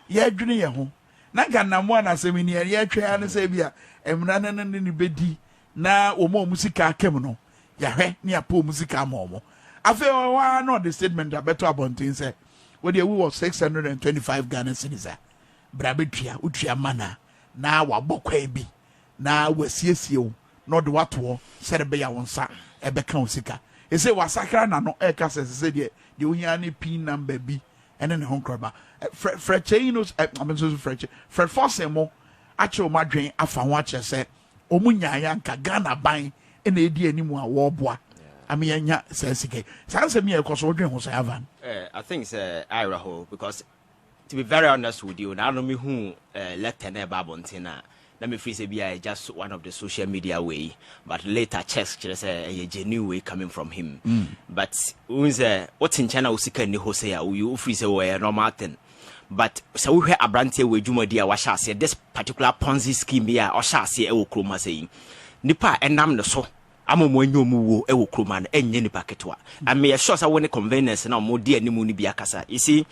ye dwene ye ho na ga Nam1 asemi ne ye twa na say bia emra na ne bedi na omo musika akem no ya hwe ne apo musika amomo afa wa no the statement that better abontin say we was 625 Ghana cedis brabetua utua mana na wabokwa bi na wasiesie wo no de wato serebe ya wonsa ebeka osika e say wasakra na no e ka se de ohia ne pin number bi ene ne honkroba Kyei Innocent I'm so Fred Fosemo ache o madwen afa ho ache se omunyaya nka Ghana ban ene edi animu a wo boa amiyanya sesike sanse me ekoso odwen ho sayavan I think it's Ira ho because to be very honest with you na no me hu letter na babontina let me say be just one of the social media way but later checks say a genuine way coming from him but who's what in China usika ni ho say you free say we normal thing but so we hear abrante we dwuma dia wa sha say this particular ponzi scheme here or sha say e wo kroma say nipa enam ne so amomo anyomu wo e wo kroma na enye nipa ketwa and me sure say when convenience na mo dia ni mu ni bia kasa you see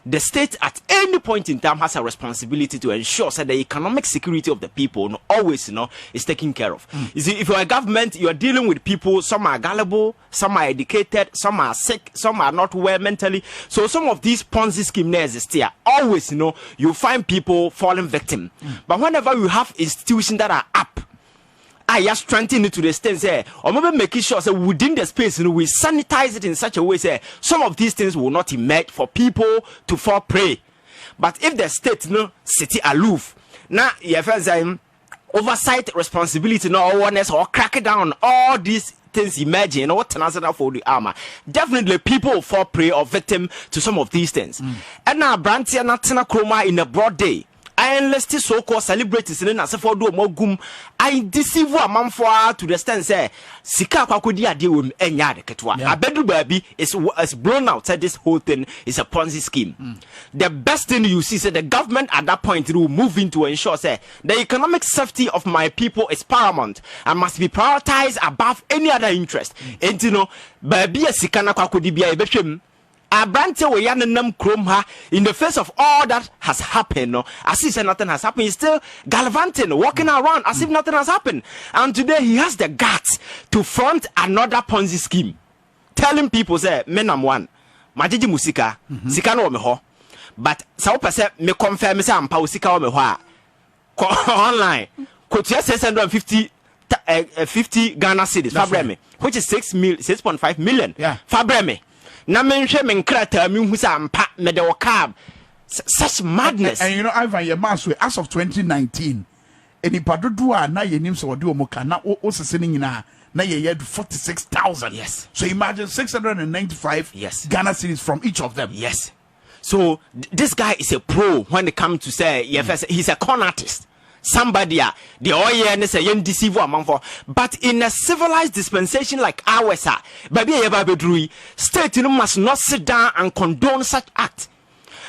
the state at any point in time has a responsibility to ensure that the economic security of the people always is taken care of. You see, if you're a government, you are dealing with people, some are gullible, some are educated, some are sick, some are not well mentally. So some of these Ponzi schemes exist here. Always, you find people falling victim. But whenever you have institutions that are up, I just strengthen it to the extent say, or maybe making sure that within the space, we sanitize it in such a way say some of these things will not emerge for people to fall prey. But if the state city aloof, now you have oversight responsibility, no awareness or crack down all these things emerging, what for the armor. Definitely people will fall prey or victim to some of these things. And now Brantia Natina Chroma in a broad day. I enlisted so-called celebrities in as for do mogum. I deceive a man for to the stand say Sika Kwakudi deal with enya ketwa. A bedroom baby is blown out. Said this whole thing is a Ponzi scheme. The best thing you see, say the government at that point will move in to ensure say the economic safety of my people is paramount and must be prioritized above any other interest. And baby a Sika na Kwakudi be a Abrante we yanam chrome ha in the face of all that has happened, as if nothing has happened. He's still gallivanting, walking around as if nothing has happened. And today he has the guts to front another Ponzi scheme, telling people say, Nam1, majiji musika, sika no me ho. But sao pese me confirm say ampa usika o me ho online. Kotua 650 Ghana cedis fabreme, which is 6.5 million. Yeah. Fabreme. Na menhwe menkrata mi hu sa ampa me de wakab such madness. And Ivan your mass as of 2019 any padodo na ye nim so de omuka na o sese ni nyina na ye had 46,000. Yes. So imagine 695 Ghana cedis from each of them. Yes. So this guy is a pro when it comes to say he's a con artist. Somebody the oil and say yen deceive a man for, but in a civilized dispensation like ours, baby state must not sit down and condone such act.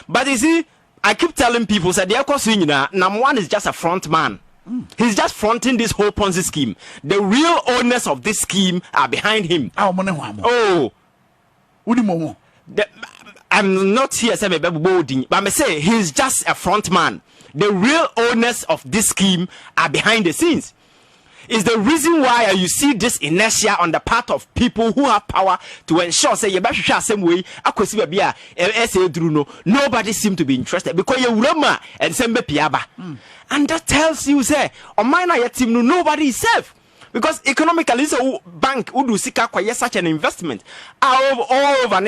But you see, I keep telling people that Nam1 is just a front man. He's just fronting this whole Ponzi scheme. The real owners of this scheme are behind him. Oh, I'm not here saying but I say he's just a front man. The real owners of this scheme are behind the scenes. Is the reason why you see this inertia on the part of people who have power to ensure say same way nobody seems to be interested because you roma and sembe piaba. And that tells you say on mine nobody is safe. Because economically, it's a bank who do sika kwa such an investment. All over,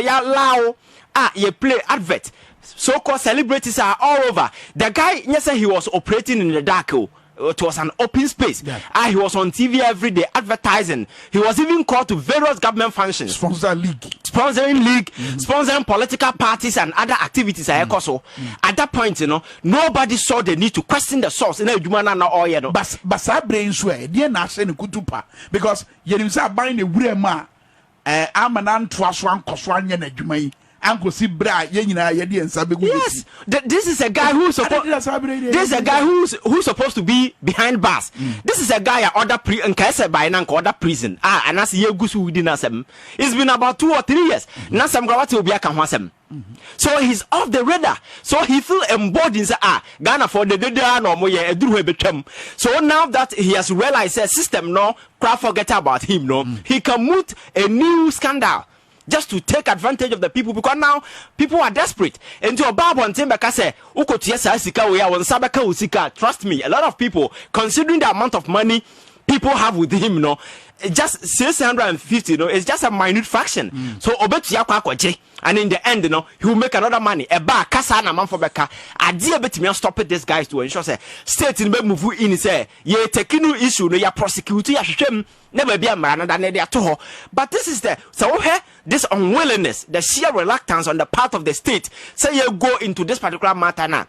you play advert. So-called celebrities are all over. The guy, yes, he was operating in the dark. It was an open space. He was on TV every day advertising. He was even called to various government functions. Sponsoring league, sponsoring political parties and other activities. At that point, nobody saw the need to question the source. But brain swear, dear Nasen Kutupa, because you are buying a Brema, I'm an Antwaswan Koswan Jumay. Uncle Sibra, yes, this is a guy who's supposed. This is a guy who's supposed to be behind bars. This is a guy at other other prison. And that's Yegusu within us. It's been about 2 or 3 years. Now some Grawati will be a Kamwasem. So he's off the radar. So he feel emboldened. Ghana for the no more. So now that he has realized the system, no, crowd forget about him. No, he can move a new scandal just to take advantage of the people, because now people are desperate. And to a Bible and Timbaka say, trust me, a lot of people, considering the amount of money people have with him, no, just 650, it's just a minute fraction. So and in the end, he will make another money. A bar kasa na man for beka. Idea bet me stop these guys to ensure say state in move in say ye taking no issue, no ya prosecute ya shame never be a man than they are to. But this is this unwillingness, the sheer reluctance on the part of the state. Say you go into this particular matter now.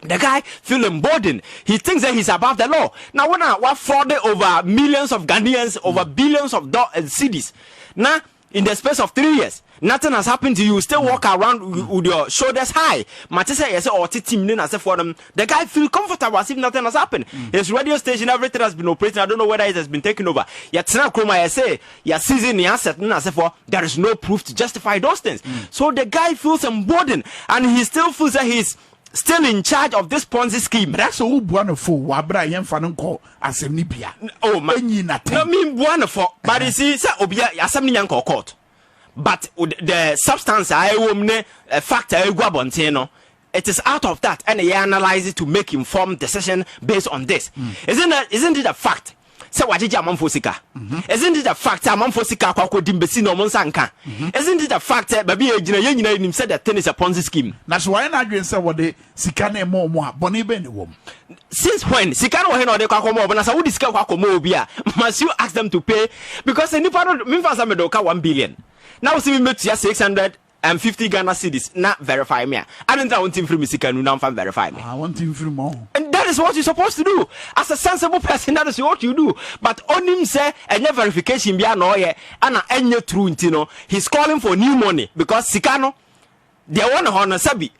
The guy feel emboldened. He thinks that he's above the law. Now, when I fraud over millions of Ghanaians, over billions of cedis. Now, in the space of 3 years, nothing has happened to you. You still walk around with your shoulders high. The guy feel comfortable as if nothing has happened. His radio station, everything has been operating. I don't know whether it has been taken over. Yet, there is no proof to justify those things. So the guy feels emboldened, and he still feels that he's still in charge of this Ponzi scheme. That's all one for Wabra Yan Fanunko as a Nibia. Oh, my, no mean one for, but you see, Obia, Assembly Yanko court. But the substance, I will factor Guabontino. It is out of that, and they analyze it to make informed decision based on this. Isn't it a fact? Say what did Amon Fosika? Isn't it a fact Amon Fosika Kwako Dimbesino Monsanka? Isn't it a fact that Baby Ejina said that is a Ponzi scheme? That's why I agree say what the Sikane more Bonnie Benny wom. Since when Sikano Heno de Kwakomo, but as I would discover Kwakomobia, must you ask them to pay? Because the Nipano Mimfasa Medoka 1 billion. Now see me met 650 Ghana cedis, not verify me. I don't want him from Sikanu now verify me. I want him from more. And that is what you're supposed to do. As a sensible person, that is what you do. But on him say, and your verification be an oye, and any true, he's calling for new money because Sikano. The one on Sabi,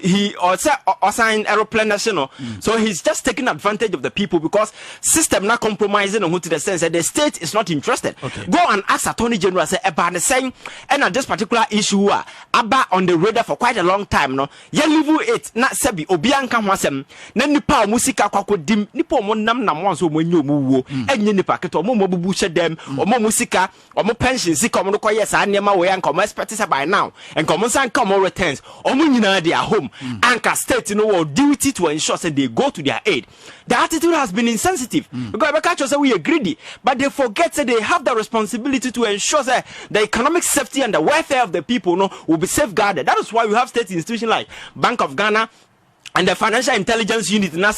he also assigned aeroplane national. So he's just taking advantage of the people because system not compromising on who to the sense that the state is not interested. Go and ask Attorney General say about the same and at this particular issue about on the radar for quite a long time. No, ya level it not Sabi Obianka wasem. Then nipa musika kwako dim nipo mo Nam1's o mo nyomu enye nipa keto mo bubu she dem o mo musika o mo pension sika mo no koye sa nema we an come expect by now and come come on returns they are home. Anchor state duty to ensure that they go to their aid. The attitude has been insensitive because we are greedy, but they forget that they have the responsibility to ensure that the economic safety and the welfare of the people will be safeguarded. That is why we have state institutions like Bank of Ghana and the Financial Intelligence Unit yes,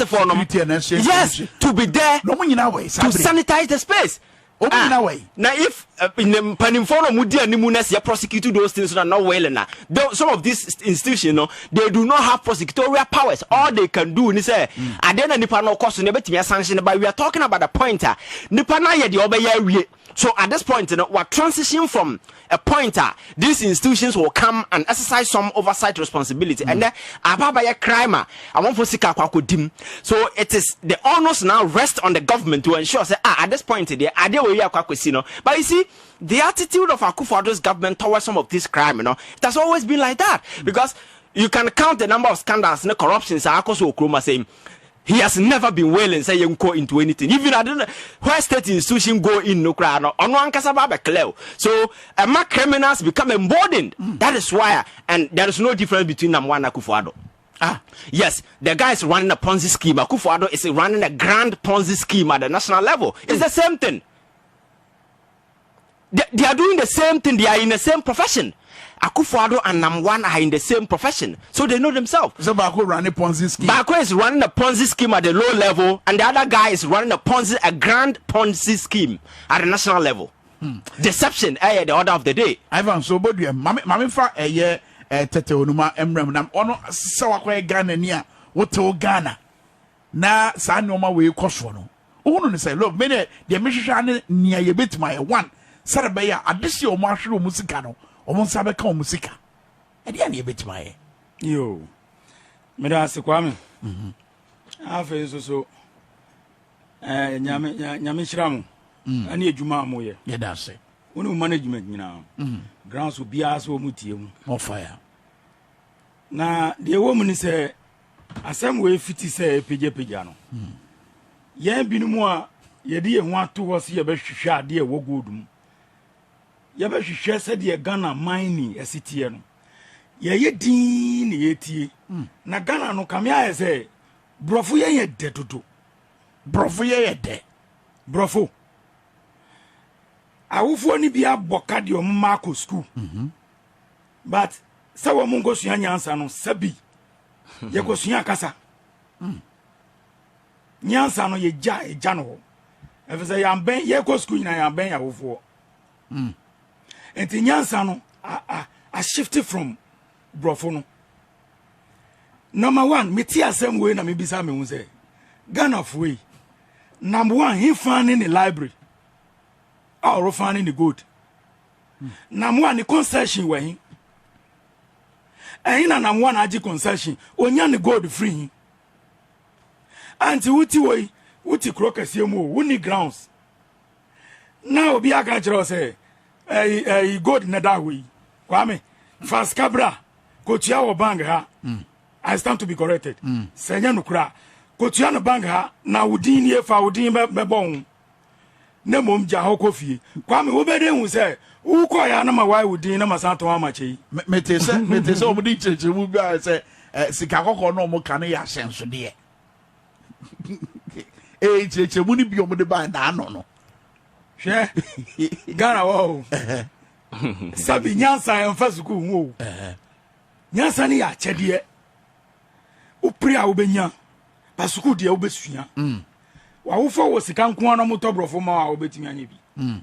to be there to sanitize the space. Now if in the Panimfono Mudia Nimunes you prosecute those things that are not well enough. Some of these institutions they do not have prosecutorial powers. All they can do is say I then Nipano cost never to be sanctioned, but we are talking about a pointer. Nipana the obey. So at this point, we're transitioning from a pointer. These institutions will come and exercise some oversight responsibility. And then, ababa crime, I want for sika kwako dim. So it is the onus now rest on the government to ensure say at this point, there are they way kwako sino. But you see, the attitude of Akufo-Addo's government towards some of this crime, it has always been like that because you can count the number of scandals and corruptions. Akoso Okroma saying. He has never been willing say you go into anything. Even I don't know where state institution go in no crowd on one kasaba clear. So criminals become emboldened. That is why, and there is no difference between Nam1 and Akufo-Addo. Yes, the guy is running a Ponzi scheme. Akufo-Addo is running a grand Ponzi scheme at the national level. It's the same thing. They are doing the same thing. They are in the same profession. Akufo-Addo and Nam1 are in the same profession, so they know themselves. So Bako running a Ponzi scheme. Bako is running a Ponzi scheme at the low level, and the other guy is running a grand Ponzi scheme at the national level. Deception, the order of the day. Ivan, so but mami fa tete onuma emrem nam ono sawakwa Ghana nia woto Ghana na sa noma we kosho no. Unu ne say look me de mehwehwa ne nia ye betima ye one sarebe ya adese o mo ahwere musika no. Omonsabe ka musika. E dia na e betima ye. Yo. Me da asekwame. Afa so nyame hyiram. Ani adwuma amoye. Ye da ase. Unu management nyina. Grounds will be as wo mutie on fire. Na the woman say asem we fiti say pija no. Ye binu mu a ye de ye ho ato ho se ye be hwehwe ade e wo godum. Ye be hwehwe se de Ghana mining esitie no. Ye din ne yetie. Na Ghana no kame aye say brofo ye de dodo. Brofo ye de. Brofo. Awufo ni bia boka de omma school. But sa wo mungo sua nyansa no sabi. Ye ko sua kasa. Nyansa no ye ja no. Efe say ya ben ye ko school na ya ben awufo. Enti nyansa no I shifted from brofo no. Number 1, me ti asem we na me bisa me hu say Ghana foi. Number 1, he fan in the library. Or fan in the good. Number 1, the concession we hin. And number 1 aji concession. Onya the gold free. Anti wuti krokasi mu wuni grounds. Now obi aka kire say gold na da we. Kwame fast cabra kotua wo bank ha. I stand to be corrected. Senya no kura. Kotua no bank ha na wudin ye fa wudin be bon. Na mom ja ho kofie. Kwame wo be de hu say wo ko ya na ma wai wudin na masanto amache. Metese omudi cheche mu bia say sika kokko no mo kan ya senso de. Cheche mu ni bi omudi ba na no. Hwe. Ghana wo. Sabi nyansa emfa suku hu. Nyansa ni ya chede. Upri a wobenya pasuku de wobesua wa wofo wo sika nko ano motobrofo ma a wobetimi anya bi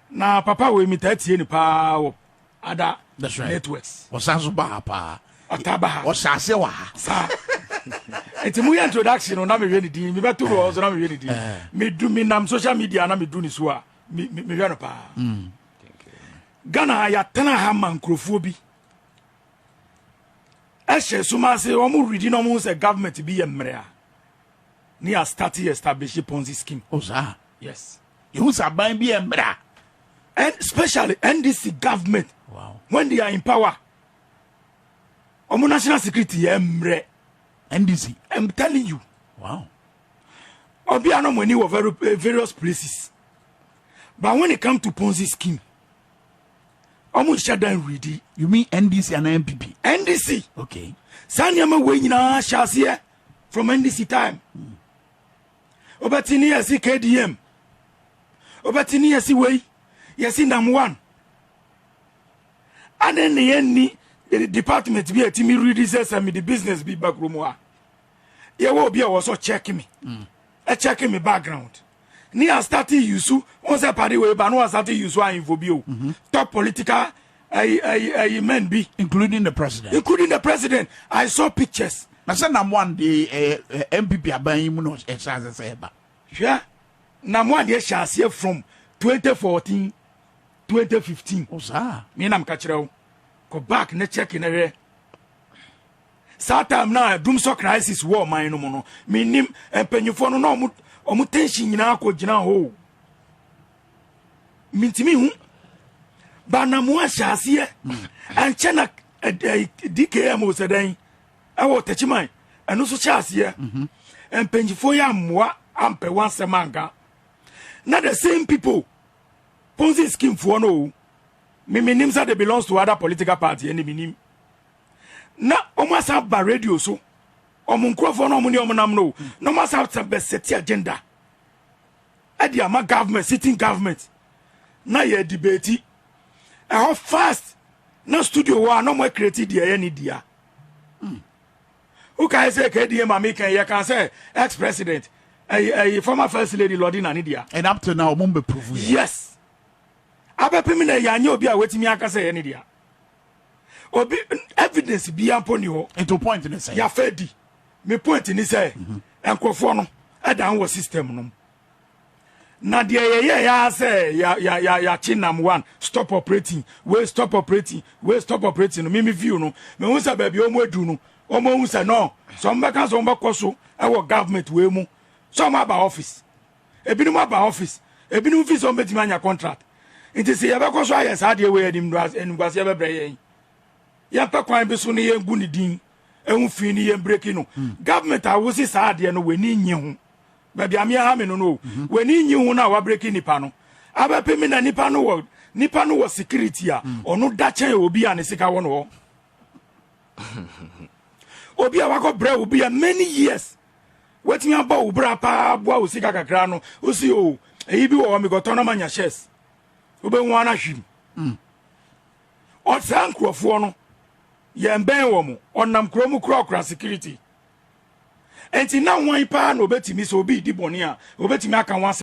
na papa we mitatie ni pa wo ada networks Osanso ba pa otaba osase wa sa enti mu introduction no na me hwe ni din me beto ro so na me hwe ni din me du me nam social media na me du ni so a me hwe no pa Ghana ya tena ha man krofo bi Eshe sumase omu reading no say government be emrea. Ni a started establish ponzy scheme. Oza. Yes. You say ban be emrea. And especially NDC government. Wow. When they are in power. Omu national security emre. NDC. I'm telling you. Wow. Obi ano money were various places. But when it comes to ponzy scheme, Omu shut down ready. You mean NDC and MPP? NDC. Okay. Sanyama we nyina shase from NDC time. Obatini yesi KDM. Obatini yesi we. Yesi Nam1. And then the department be a timi read says me the business be back room wa. Ye wo be also checking me. Checking me background. Ni a started yusu on say party we ba no started yusu a infobio. Top political men be Including the president. I saw pictures. Na say Nam1 the MPP aban mu no exercise say ba. Sure. Nam1 dey share from 2014 2015. Oza. Me nam ka kire wo. Go back na check na hwe. Satam na doom so crisis war man no mo no. Me nim empanyufo no na omu tension nyina akogina ho. Mintimi hu ba na mo ahase anche na DKM o sedan e wo tachiman eno so chase empanyufo ya moa ampe wansemanga na the same people ponzi scheme for no me nim say they belongs to other political party and me nim na omo asa ba radio so omo nkrofo no omo ni omo nam no no must have to set agenda adi ama government sitting government na ye debate how fast na studio wa no mo create dia ni dia who can say KDM American you can say ex president a former first lady Lordina ni dia And up to now omo be prove. yes abepimi na ya nya obi a wetimi aka say ni dia obi evidence bi amponi ho Into point in the say. ya fedi me point ni say enkrofo no edan wo system no na de ya say ya Nam1 stop operating we stop operating no me view no me hu say ba bi omo adu no omo hu say no so mbeka so mbekoso e wo government we mu so ma ba office ebinu ma ba office ebinu fi so mbetimi anya contract It is a because I has had away him and was ever braying. Yapa crime be soon a good din, and fini and breaking. Government, I was his idea and we need you. Maybe I'm here, no. We need you now, breaking Nipano. Aba payment and Nipano was security, or no Dutch will be an Isika one. Obi awako bre will be a many years. Waiting about Brapa, Boa, Sika Grano, Usio, a Ibu or Migotona Mania chess. Ube wana him. Or Sankro Fono, Yan Benwomo, or Nam Chromo Crocra security. And now one pan obeti Miss Obi Dibonia, Obeti Maka once.